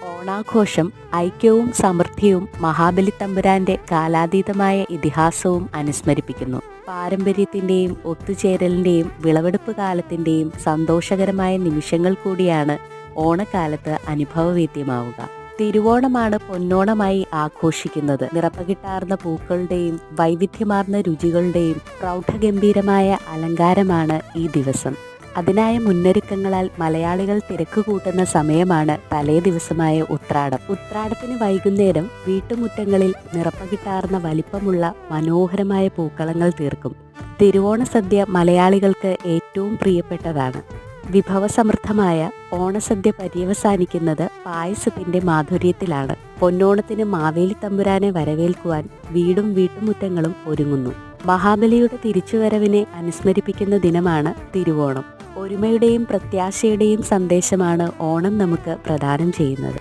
ഓണാഘോഷം ഐക്യവും സമൃദ്ധിയും മഹാബലി തമ്പുരാന്റെ കാലാതീതമായ ഇതിഹാസവും അനുസ്മരിപ്പിക്കുന്നു. പാരമ്പര്യത്തിന്റെയും ഒത്തുചേരലിന്റെയും വിളവെടുപ്പ് കാലത്തിന്റെയും സന്തോഷകരമായ നിമിഷങ്ങൾ കൂടിയാണ് ഓണക്കാലത്ത് അനുഭവവേദ്യമാവുക. തിരുവോണമാണ് പൊന്നോണമായി ആഘോഷിക്കുന്നത്. നിറപ്പകിട്ടാർന്ന പൂക്കളുടെയും വൈവിധ്യമാർന്ന രുചികളുടെയും പ്രൗഢഗംഭീരമായ അലങ്കാരമാണ് ഈ ദിവസം. അതിനായ മുന്നൊരുക്കങ്ങളാൽ മലയാളികൾ തിരക്ക് കൂട്ടുന്ന സമയമാണ് തലേ ദിവസമായ ഉത്രാടം. ഉത്രാടത്തിന് വൈകുന്നേരം വീട്ടുമുറ്റങ്ങളിൽ നിറപ്പകിട്ടാർന്ന വലിപ്പമുള്ള മനോഹരമായ പൂക്കളങ്ങൾ തീർക്കും. തിരുവോണ സദ്യ മലയാളികൾക്ക് ഏറ്റവും പ്രിയപ്പെട്ടതാണ്. വിഭവസമൃദ്ധമായ ഓണസദ്യ പര്യവസാനിക്കുന്നത് പായസത്തിന്റെ മാധുര്യത്തിലാണ്. പൊന്നോണത്തിന് മാവേലി തമ്പുരാനെ വരവേൽക്കുവാൻ വീടും വീട്ടുമുറ്റങ്ങളും ഒരുങ്ങുന്നു. മഹാബലിയുടെ തിരിച്ചുവരവിനെ അനുസ്മരിപ്പിക്കുന്ന ദിനമാണ് തിരുവോണം. ഒരുമയുടെയും പ്രത്യാശയുടെയും സന്ദേശമാണ് ഓണം നമുക്ക് പ്രദാനം ചെയ്യുന്നത്.